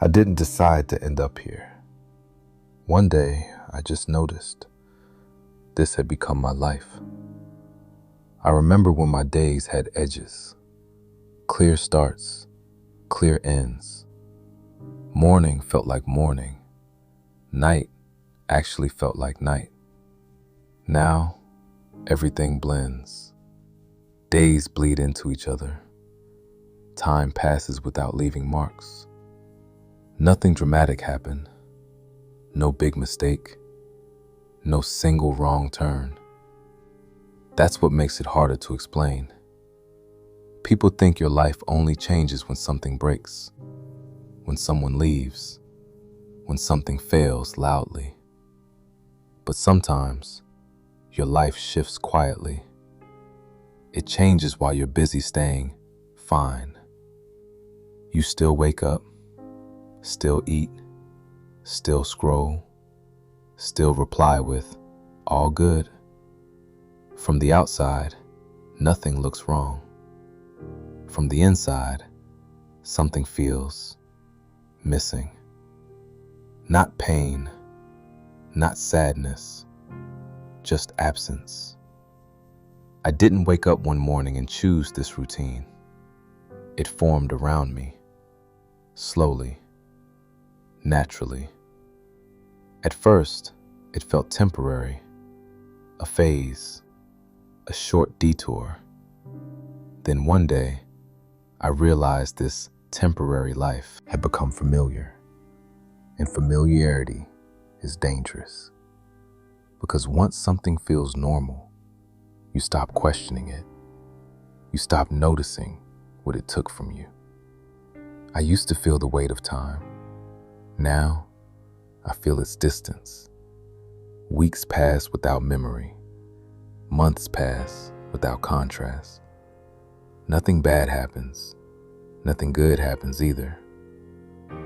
I didn't decide to end up here. One day, I just noticed this had become my life. I remember when my days had edges, clear starts, clear ends. Morning felt like morning. Night actually felt like night. Now, everything blends. Days bleed into each other. Time passes without leaving marks. Nothing dramatic happened. No big mistake. No single wrong turn. That's what makes it harder to explain. People think your life only changes when something breaks, when someone leaves, when something fails loudly. But sometimes, your life shifts quietly. It changes while you're busy staying fine. You still wake up, still eat, still scroll, still reply with, "All good." From the outside, nothing looks wrong. From the inside, something feels missing. Not pain, not sadness, just absence. I didn't wake up one morning and choose this routine. It formed around me, slowly, naturally. At first, it felt temporary, a phase, a short detour. Then one day, I realized this temporary life had become familiar. And familiarity is dangerous. Because once something feels normal, you stop questioning it. You stop noticing what it took from you. I used to feel the weight of time. Now, I feel its distance. Weeks pass without memory. Months pass without contrast. Nothing bad happens. Nothing good happens either.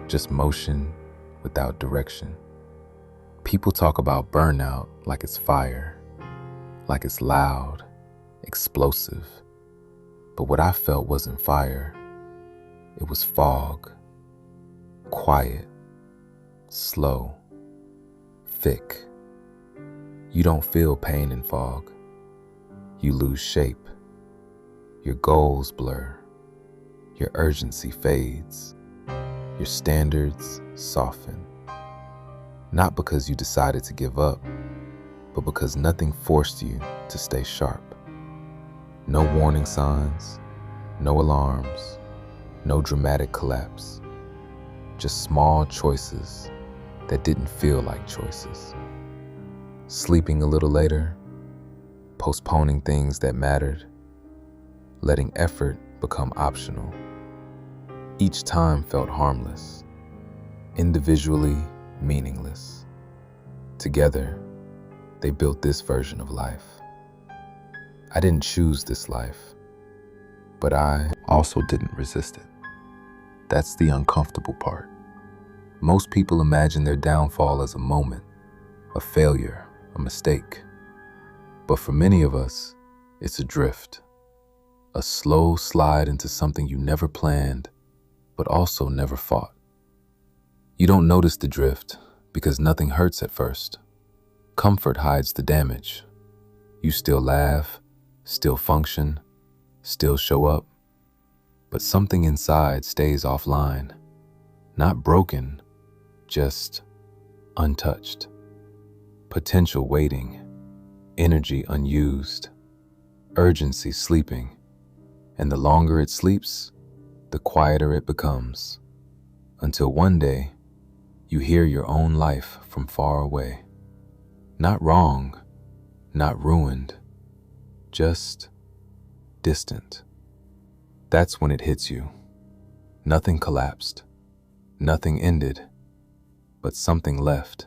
Just motion without direction. People talk about burnout like it's fire, like it's loud, explosive. But what I felt wasn't fire. It was fog. Quiet, slow, thick. You don't feel pain in fog. You lose shape. Your goals blur. Your urgency fades. Your standards soften. Not because you decided to give up, but because nothing forced you to stay sharp. No warning signs, no alarms, no dramatic collapse. Just small choices that didn't feel like choices. Sleeping a little later, postponing things that mattered, letting effort become optional. Each time felt harmless, individually meaningless. Together, they built this version of life. I didn't choose this life, but I also didn't resist it. That's the uncomfortable part. Most people imagine their downfall as a moment, a failure, a mistake. But for many of us, it's a drift, a slow slide into something you never planned, but also never fought. You don't notice the drift because nothing hurts at first. Comfort hides the damage. You still laugh, still function, still show up, but something inside stays offline. Not broken, just untouched. Potential waiting, energy unused, urgency sleeping, and the longer it sleeps, the quieter it becomes, until one day, you hear your own life from far away. Not wrong, not ruined, just distant. That's when it hits you. Nothing collapsed, nothing ended, but something left.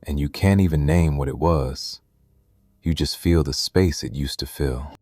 And you can't even name what it was. You just feel the space it used to fill.